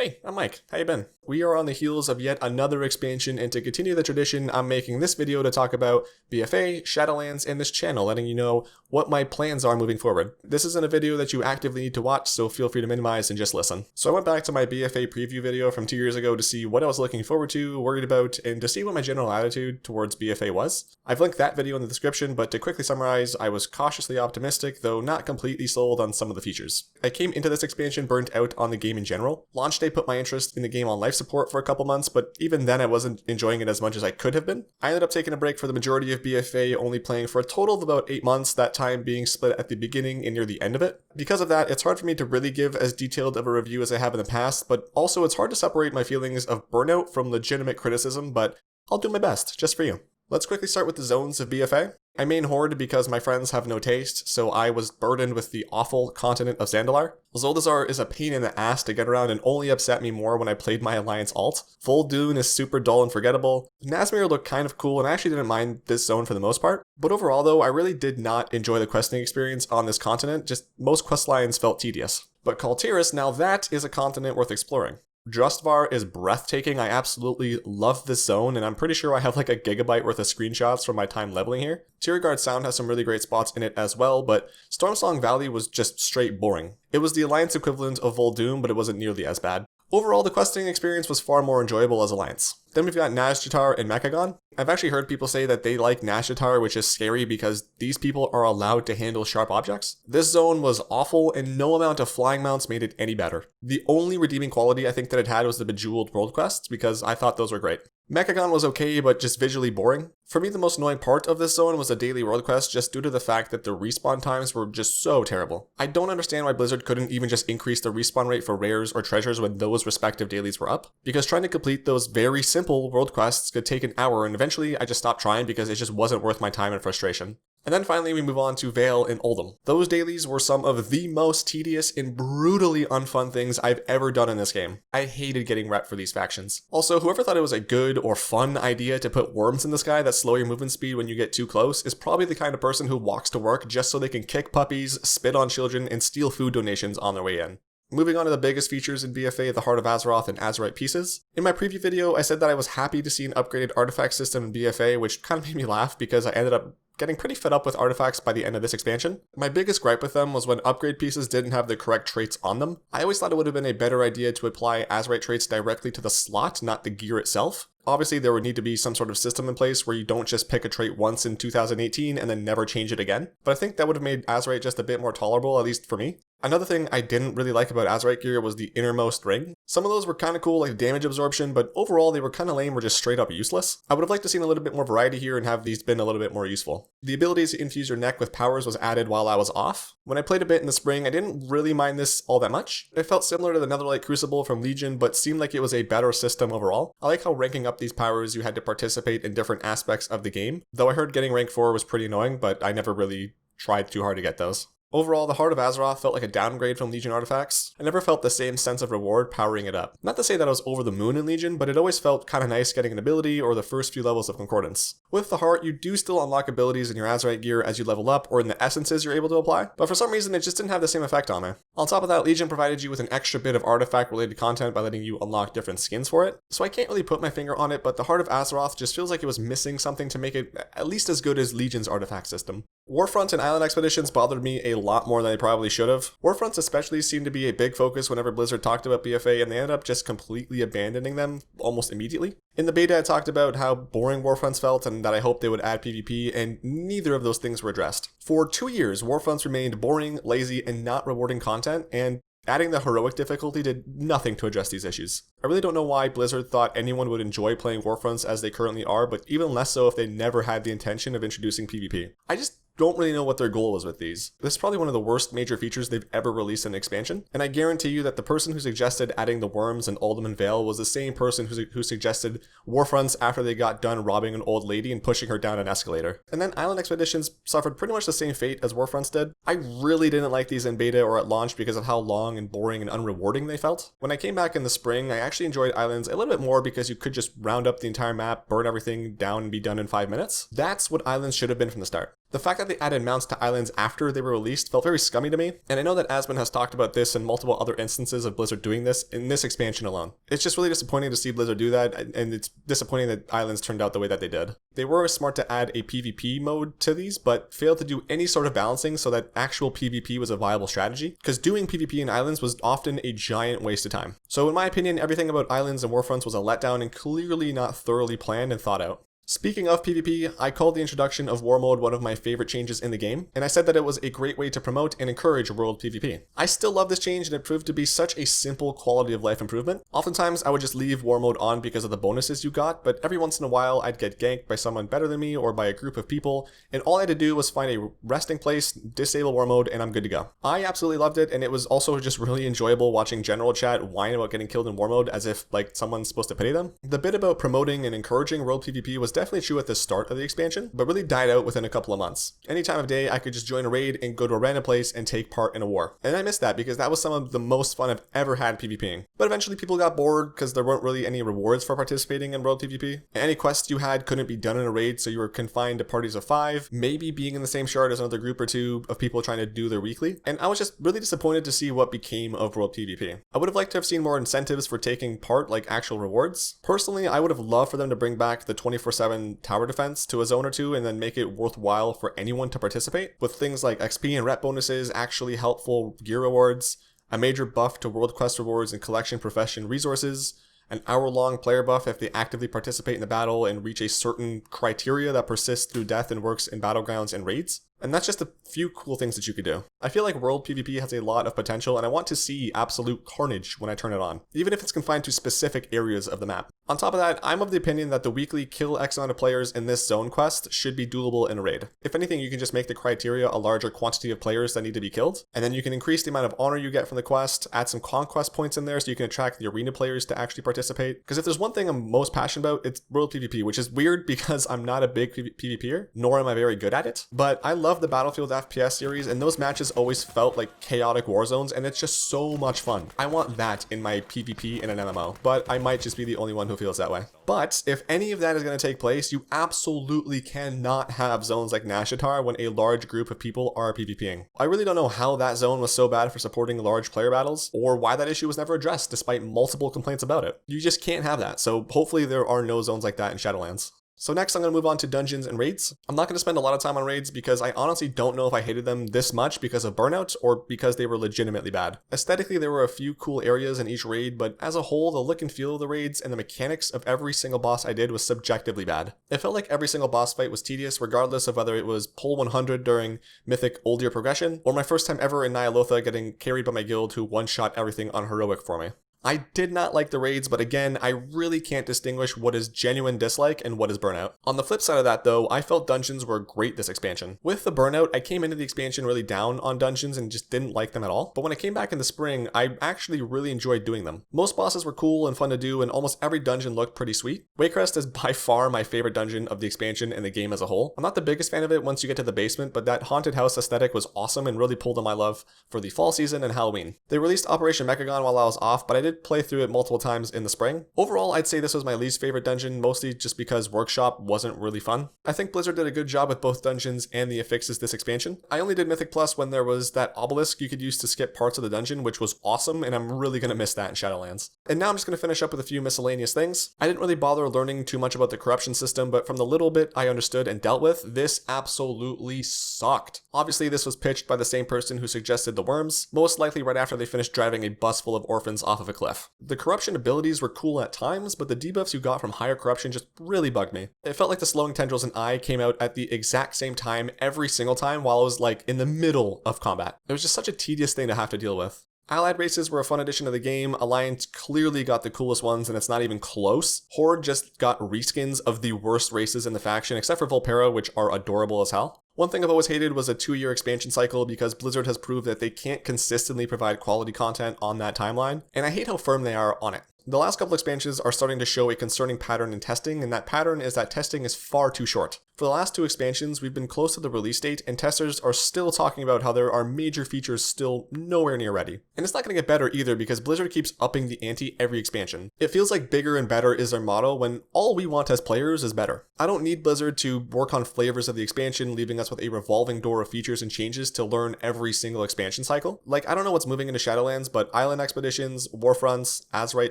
Hey, I'm Mike. How you been? We are on the heels of yet another expansion, and to continue the tradition, I'm making this video to talk about BFA, Shadowlands, and this channel, letting you know what my plans are moving forward. This isn't a video that you actively need to watch, so feel free to minimize and just listen. So I went back to my BFA preview video from 2 years ago to see what I was looking forward to, worried about, and to see what my general attitude towards BFA was. I've linked that video in the description, but to quickly summarize, I was cautiously optimistic, though not completely sold on some of the features. I came into this expansion burnt out on the game in general. Launch day put my interest in the game on life support for a couple months, but even then I wasn't enjoying it as much as I could have been. I ended up taking a break for the majority of BFA, only playing for a total of about 8 months, that time being split at the beginning and near the end of it. Because of that, it's hard for me to really give as detailed of a review as I have in the past, but also it's hard to separate my feelings of burnout from legitimate criticism, but I'll do my best, just for you. Let's quickly start with the zones of BFA. I main Horde because my friends have no taste, so I was burdened with the awful continent of Zandalar. Zuldazar is a pain in the ass to get around and only upset me more when I played my Alliance alt. Full Dune is super dull and forgettable. Nazmir looked kind of cool and I actually didn't mind this zone for the most part. But overall though, I really did not enjoy the questing experience on this continent, just most quest lines felt tedious. But Kaltiris, now that is a continent worth exploring. Justvar is breathtaking. I absolutely love this zone, and I'm pretty sure I have like a gigabyte worth of screenshots from my time leveling here. Tiergard Sound has some really great spots in it as well, but Stormsong Valley was just straight boring. It was the Alliance equivalent of Voldoom, but it wasn't nearly as bad. Overall, the questing experience was far more enjoyable as Alliance. Then we've got Nazjatar and Mechagon. I've actually heard people say that they like Nazjatar, which is scary because these people are allowed to handle sharp objects. This zone was awful and no amount of flying mounts made it any better. The only redeeming quality I think that it had was the Bejeweled World quests because I thought those were great. Mechagon was okay, but just visually boring. For me, the most annoying part of this zone was the daily world quest just due to the fact that the respawn times were just so terrible. I don't understand why Blizzard couldn't even just increase the respawn rate for rares or treasures when those respective dailies were up, because trying to complete those very simple world quests could take an hour, and eventually I just stopped trying because it just wasn't worth my time and frustration. And then finally we move on to Vale and Oldham. Those dailies were some of the most tedious and brutally unfun things I've ever done in this game. I hated getting rep for these factions. Also, whoever thought it was a good or fun idea to put worms in the sky that slow your movement speed when you get too close is probably the kind of person who walks to work just so they can kick puppies, spit on children, and steal food donations on their way in. Moving on to the biggest features in BFA, the Heart of Azeroth and Azerite pieces. In my preview video, I said that I was happy to see an upgraded artifact system in BFA, which kind of made me laugh because I ended up getting pretty fed up with artifacts by the end of this expansion. My biggest gripe with them was when upgrade pieces didn't have the correct traits on them. I always thought it would have been a better idea to apply Azerite traits directly to the slot, not the gear itself. Obviously, there would need to be some sort of system in place where you don't just pick a trait once in 2018 and then never change it again. But I think that would have made Azerite just a bit more tolerable, at least for me. Another thing I didn't really like about Azerite gear was the innermost ring. Some of those were kind of cool, like damage absorption, but overall they were kind of lame or just straight up useless. I would have liked to see a little bit more variety here and have these been a little bit more useful. The ability to infuse your neck with powers was added while I was off. When I played a bit in the spring, I didn't really mind this all that much. It felt similar to the Netherlight Crucible from Legion, but seemed like it was a better system overall. I like how ranking up these powers you had to participate in different aspects of the game, though I heard getting rank 4 was pretty annoying, but I never really tried too hard to get those. Overall, the Heart of Azeroth felt like a downgrade from Legion artifacts. I never felt the same sense of reward powering it up. Not to say that I was over the moon in Legion, but it always felt kind of nice getting an ability or the first few levels of Concordance. With the Heart, you do still unlock abilities in your Azerite gear as you level up or in the essences you're able to apply, but for some reason it just didn't have the same effect on me. On top of that, Legion provided you with an extra bit of artifact related content by letting you unlock different skins for it, so I can't really put my finger on it, but the Heart of Azeroth just feels like it was missing something to make it at least as good as Legion's artifact system. Warfront and Island Expeditions bothered me a lot more than they probably should have. Warfronts especially seemed to be a big focus whenever Blizzard talked about BFA, and they ended up just completely abandoning them almost immediately. In the beta I talked about how boring Warfronts felt and that I hoped they would add PvP, and neither of those things were addressed. For 2 years, Warfronts remained boring, lazy, and not rewarding content, and adding the heroic difficulty did nothing to address these issues. I really don't know why Blizzard thought anyone would enjoy playing Warfronts as they currently are, but even less so if they never had the intention of introducing PvP. I just don't really know what their goal was with these. This is probably one of the worst major features they've ever released in an expansion, and I guarantee you that the person who suggested adding the worms in Oldham and Vale was the same person who suggested Warfronts after they got done robbing an old lady and pushing her down an escalator. And then Island Expeditions suffered pretty much the same fate as Warfronts did. I really didn't like these in beta or at launch because of how long and boring and unrewarding they felt. When I came back in the spring, I actually enjoyed Islands a little bit more because you could just round up the entire map, burn everything down, and be done in 5 minutes. That's what Islands should have been from the start. The fact that they added mounts to islands after they were released felt very scummy to me, and I know that Asmon has talked about this in multiple other instances of Blizzard doing this in this expansion alone. It's just really disappointing to see Blizzard do that, and it's disappointing that islands turned out the way that they did. They were smart to add a PvP mode to these, but failed to do any sort of balancing so that actual PvP was a viable strategy, because doing PvP in islands was often a giant waste of time. So in my opinion, everything about islands and Warfronts was a letdown and clearly not thoroughly planned and thought out. Speaking of PvP, I called the introduction of War Mode one of my favorite changes in the game, and I said that it was a great way to promote and encourage world PvP. I still love this change, and it proved to be such a simple quality of life improvement. Oftentimes, I would just leave War Mode on because of the bonuses you got, but every once in a while, I'd get ganked by someone better than me or by a group of people, and all I had to do was find a resting place, disable War Mode, and I'm good to go. I absolutely loved it, and it was also just really enjoyable watching general chat whine about getting killed in War Mode as if, like, someone's supposed to pity them. The bit about promoting and encouraging world PvP was definitely true at the start of the expansion, but really died out within a couple of months. Any time of day, I could just join a raid and go to a random place and take part in a war. And I missed that because that was some of the most fun I've ever had PvPing. But eventually people got bored because there weren't really any rewards for participating in world PvP. And any quests you had couldn't be done in a raid, so you were confined to parties of 5, maybe being in the same shard as another group or 2 of people trying to do their weekly. And I was just really disappointed to see what became of world PvP. I would have liked to have seen more incentives for taking part, like actual rewards. Personally, I would have loved for them to bring back the 24/7 tower defense to a zone or 2 and then make it worthwhile for anyone to participate, with things like XP and rep bonuses, actually helpful gear rewards, a major buff to world quest rewards and collection profession resources, an hour-long player buff if they actively participate in the battle and reach a certain criteria that persists through death and works in battlegrounds and raids. And that's just a few cool things that you could do. I feel like world PvP has a lot of potential, and I want to see absolute carnage when I turn it on, even if it's confined to specific areas of the map. On top of that, I'm of the opinion that the weekly kill X amount of players in this zone quest should be doable in a raid. If anything, you can just make the criteria a larger quantity of players that need to be killed, and then you can increase the amount of honor you get from the quest, add some conquest points in there so you can attract the arena players to actually participate. Because if there's one thing I'm most passionate about, it's world PvP, which is weird because I'm not a big PvPer, nor am I very good at it, but I love the Battlefield FPS series, and those matches always felt like chaotic war zones, and it's just so much fun. I want that in my PvP in an MMO, but I might just be the only one who feels that way. But if any of that is going to take place, you absolutely cannot have zones like Nashatar when a large group of people are PvPing. I really don't know how that zone was so bad for supporting large player battles, or why that issue was never addressed despite multiple complaints about it. You just can't have that, so hopefully there are no zones like that in Shadowlands. So next I'm going to move on to dungeons and raids. I'm not going to spend a lot of time on raids because I honestly don't know if I hated them this much because of burnout or because they were legitimately bad. Aesthetically, there were a few cool areas in each raid, but as a whole, the look and feel of the raids and the mechanics of every single boss I did was subjectively bad. It felt like every single boss fight was tedious regardless of whether it was pull 100 during Mythic Old Year progression or my first time ever in Nyalotha getting carried by my guild who one-shot everything on heroic for me. I did not like the raids, but again, I really can't distinguish what is genuine dislike and what is burnout. On the flip side of that though, I felt dungeons were great this expansion. With the burnout, I came into the expansion really down on dungeons and just didn't like them at all, but when I came back in the spring, I actually really enjoyed doing them. Most bosses were cool and fun to do, and almost every dungeon looked pretty sweet. Waycrest is by far my favorite dungeon of the expansion and the game as a whole. I'm not the biggest fan of it once you get to the basement, but that haunted house aesthetic was awesome and really pulled on my love for the fall season and Halloween. They released Operation Mechagon while I was off, but I did play through it multiple times in the spring. Overall, I'd say this was my least favorite dungeon, mostly just because Workshop wasn't really fun. I think Blizzard did a good job with both dungeons and the affixes this expansion. I only did Mythic Plus when there was that obelisk you could use to skip parts of the dungeon, which was awesome, and I'm really going to miss that in Shadowlands. And now I'm just going to finish up with a few miscellaneous things. I didn't really bother learning too much about the corruption system, but from the little bit I understood and dealt with, this absolutely sucked. Obviously, this was pitched by the same person who suggested the worms, most likely right after they finished driving a bus full of orphans off of a cliff. The corruption abilities were cool at times, but the debuffs you got from higher corruption just really bugged me. It felt like the slowing tendrils and I came out at the exact same time every single time while I was like in the middle of combat. It was just such a tedious thing to have to deal with. Allied races were a fun addition to the game. Alliance clearly got the coolest ones and it's not even close. Horde just got reskins of the worst races in the faction except for Volpera, which are adorable as hell. One thing I've always hated was a 2-year expansion cycle because Blizzard has proved that they can't consistently provide quality content on that timeline, and I hate how firm they are on it. The last couple expansions are starting to show a concerning pattern in testing, and that pattern is that testing is far too short. For the last 2 expansions, we've been close to the release date, and testers are still talking about how there are major features still nowhere near ready. And it's not going to get better either because Blizzard keeps upping the ante every expansion. It feels like bigger and better is their motto when all we want as players is better. I don't need Blizzard to work on flavors of the expansion, leaving us with a revolving door of features and changes to learn every single expansion cycle. Like, I don't know what's moving into Shadowlands, but island expeditions, Warfronts, Azerite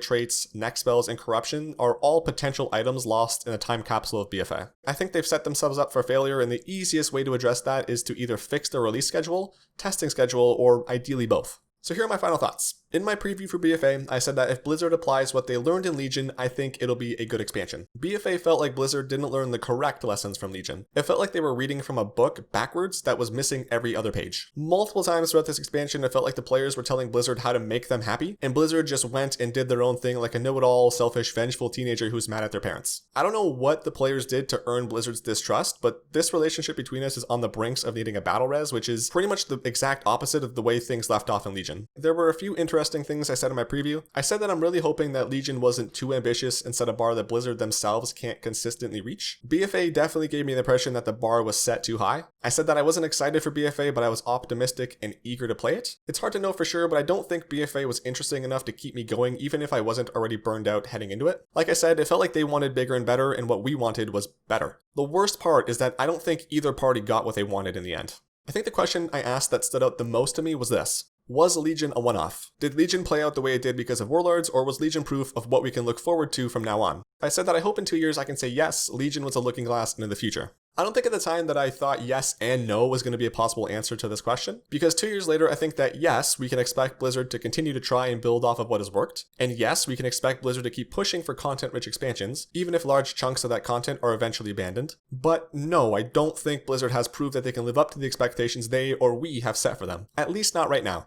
traits, next spells, and corruption are all potential items lost in the time capsule of BFA. I think they've set themselves up for failure, and the easiest way to address that is to either fix the release schedule, testing schedule, or ideally both. So here are my final thoughts. In my preview for BFA, I said that if Blizzard applies what they learned in Legion, I think it'll be a good expansion. BFA felt like Blizzard didn't learn the correct lessons from Legion. It felt like they were reading from a book backwards that was missing every other page. Multiple times throughout this expansion, it felt like the players were telling Blizzard how to make them happy, and Blizzard just went and did their own thing like a know-it-all, selfish, vengeful teenager who's mad at their parents. I don't know what the players did to earn Blizzard's distrust, but this relationship between us is on the brinks of needing a battle res, which is pretty much the exact opposite of the way things left off in Legion. There were a few interesting things I said in my preview. I said that I'm really hoping that Legion wasn't too ambitious and set a bar that Blizzard themselves can't consistently reach. BFA definitely gave me the impression that the bar was set too high. I said that I wasn't excited for BFA, but I was optimistic and eager to play it. It's hard to know for sure, but I don't think BFA was interesting enough to keep me going even if I wasn't already burned out heading into it. Like I said, it felt like they wanted bigger and better, and what we wanted was better. The worst part is that I don't think either party got what they wanted in the end. I think the question I asked that stood out the most to me was this. Was Legion a one-off? Did Legion play out the way it did because of Warlords, or was Legion proof of what we can look forward to from now on? I said that I hope in 2 years I can say yes, Legion was a looking glass into the future. I don't think at the time that I thought yes and no was going to be a possible answer to this question, because 2 years later I think that yes, we can expect Blizzard to continue to try and build off of what has worked, and yes, we can expect Blizzard to keep pushing for content-rich expansions, even if large chunks of that content are eventually abandoned. But no, I don't think Blizzard has proved that they can live up to the expectations they or we have set for them, at least not right now.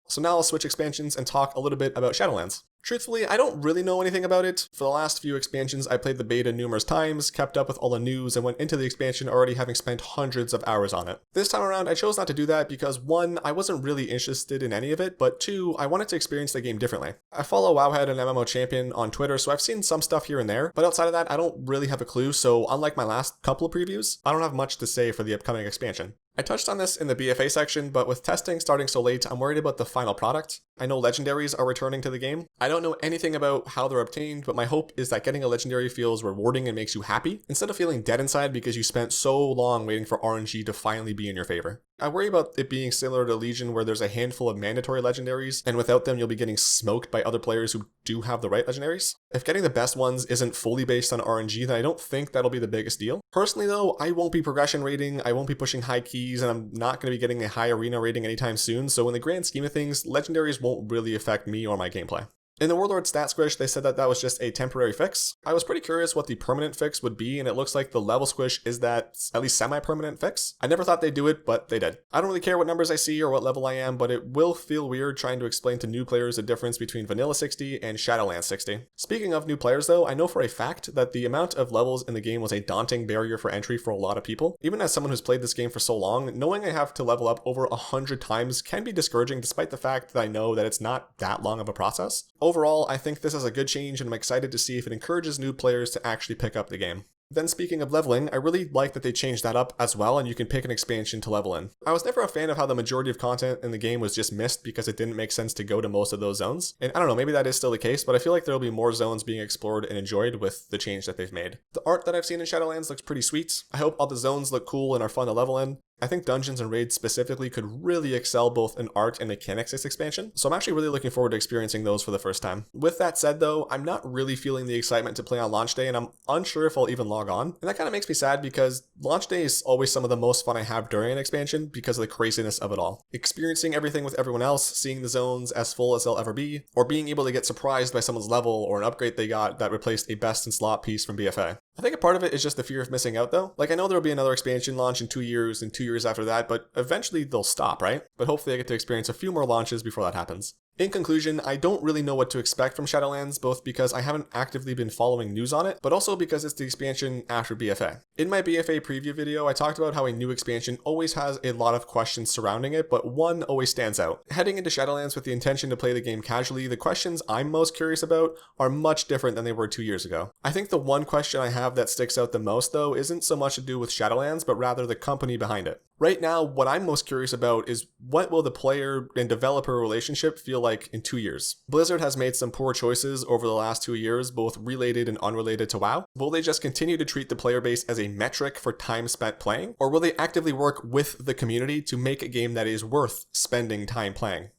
So now I'll switch expansions and talk a little bit about Shadowlands. Truthfully, I don't really know anything about it. For the last few expansions, I played the beta numerous times, kept up with all the news, and went into the expansion already having spent hundreds of hours on it. This time around, I chose not to do that because 1, I wasn't really interested in any of it, but 2, I wanted to experience the game differently. I follow Wowhead and MMO Champion on Twitter, so I've seen some stuff here and there, but outside of that, I don't really have a clue, so unlike my last couple of previews, I don't have much to say for the upcoming expansion. I touched on this in the BFA section, but with testing starting so late, I'm worried about the final product. I know legendaries are returning to the game. I don't know anything about how they're obtained, but my hope is that getting a legendary feels rewarding and makes you happy, instead of feeling dead inside because you spent so long waiting for RNG to finally be in your favor. I worry about it being similar to Legion where there's a handful of mandatory legendaries, and without them you'll be getting smoked by other players who do have the right legendaries. If getting the best ones isn't fully based on RNG, then I don't think that'll be the biggest deal. Personally though, I won't be progression rating, I won't be pushing high keys, and I'm not going to be getting a high arena rating anytime soon, so in the grand scheme of things, legendaries won't really affect me or my gameplay. In the Warlord stat squish, they said that that was just a temporary fix. I was pretty curious what the permanent fix would be, and it looks like the level squish is that at least semi-permanent fix. I never thought they'd do it, but they did. I don't really care what numbers I see or what level I am, but it will feel weird trying to explain to new players the difference between Vanilla 60 and Shadowlands 60. Speaking of new players though, I know for a fact that the amount of levels in the game was a daunting barrier for entry for a lot of people. Even as someone who's played this game for so long, knowing I have to level up over 100 times can be discouraging despite the fact that I know that it's not that long of a process. Overall, I think this is a good change and I'm excited to see if it encourages new players to actually pick up the game. Then speaking of leveling, I really like that they changed that up as well and you can pick an expansion to level in. I was never a fan of how the majority of content in the game was just missed because it didn't make sense to go to most of those zones. And I don't know, maybe that is still the case, but I feel like there'll be more zones being explored and enjoyed with the change that they've made. The art that I've seen in Shadowlands looks pretty sweet. I hope all the zones look cool and are fun to level in. I think Dungeons and Raids specifically could really excel both in art and mechanics this expansion, so I'm actually really looking forward to experiencing those for the first time. With that said though, I'm not really feeling the excitement to play on launch day and I'm unsure if I'll even log on. And that kind of makes me sad because launch day is always some of the most fun I have during an expansion because of the craziness of it all. Experiencing everything with everyone else, seeing the zones as full as they'll ever be, or being able to get surprised by someone's level or an upgrade they got that replaced a best in slot piece from BFA. I think a part of it is just the fear of missing out though. Like I know there'll be another expansion launch in 2 years and 2 years after that, but eventually they'll stop, right? But hopefully I get to experience a few more launches before that happens. In conclusion, I don't really know what to expect from Shadowlands, both because I haven't actively been following news on it, but also because it's the expansion after BFA. In my BFA preview video, I talked about how a new expansion always has a lot of questions surrounding it, but one always stands out. Heading into Shadowlands with the intention to play the game casually, the questions I'm most curious about are much different than they were 2 years ago. I think the one question I have that sticks out the most, though, isn't so much to do with Shadowlands, but rather the company behind it. Right now, what I'm most curious about is what will the player and developer relationship feel like in 2 years? Blizzard has made some poor choices over the last 2 years, both related and unrelated to WoW. Will they just continue to treat the player base as a metric for time spent playing? Or will they actively work with the community to make a game that is worth spending time playing?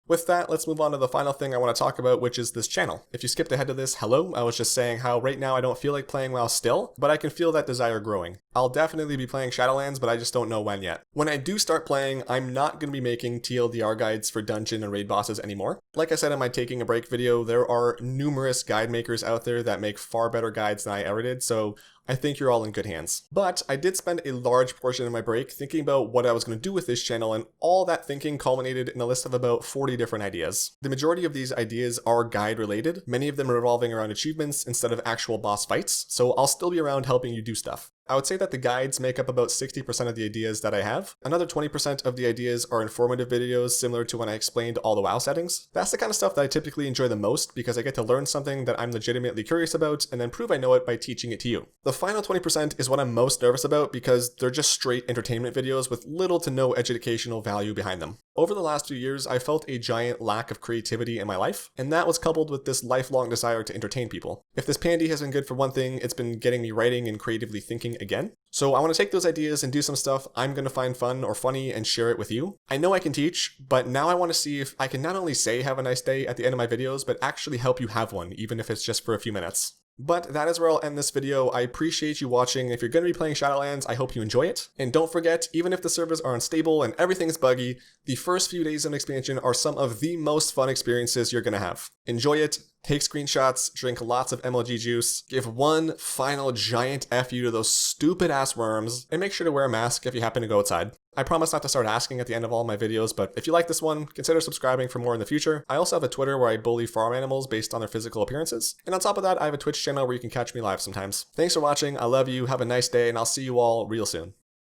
With that, let's move on to the final thing I want to talk about, which is this channel. If you skipped ahead to this, hello, I was just saying how right now I don't feel like playing WoW still, but I can feel that desire growing. I'll definitely be playing Shadowlands, but I just don't know when yet. When I do start playing, I'm not going to be making TLDR guides for dungeon and raid bosses anymore. Like I said in my taking a break video, there are numerous guide makers out there that make far better guides than I ever did, so I think you're all in good hands. But I did spend a large portion of my break thinking about what I was going to do with this channel, and all that thinking culminated in a list of about 40 different ideas. The majority of these ideas are guide related, many of them revolving around achievements instead of actual boss fights, so I'll still be around helping you do stuff. I would say that the guides make up about 60% of the ideas that I have. Another 20% of the ideas are informative videos similar to when I explained all the WoW settings. That's the kind of stuff that I typically enjoy the most because I get to learn something that I'm legitimately curious about and then prove I know it by teaching it to you. The final 20% is what I'm most nervous about because they're just straight entertainment videos with little to no educational value behind them. Over the last few years, I felt a giant lack of creativity in my life, and that was coupled with this lifelong desire to entertain people. If this pandy has been good for one thing, it's been getting me writing and creatively thinking again. So I want to take those ideas and do some stuff I'm going to find fun or funny and share it with you. I know I can teach, but now I want to see if I can not only say have a nice day at the end of my videos, but actually help you have one, even if it's just for a few minutes. But that is where I'll end this video. I appreciate you watching. If you're going to be playing Shadowlands, I hope you enjoy it. And don't forget, even if the servers are unstable and everything's buggy, the first few days of an expansion are some of the most fun experiences you're going to have. Enjoy it, take screenshots, drink lots of MLG juice, give one final giant FU to those stupid ass worms, and make sure to wear a mask if you happen to go outside. I promise not to start asking at the end of all my videos, but if you like this one, consider subscribing for more in the future. I also have a Twitter where I bully farm animals based on their physical appearances. And on top of that, I have a Twitch channel where you can catch me live sometimes. Thanks for watching, I love you, have a nice day, and I'll see you all real soon.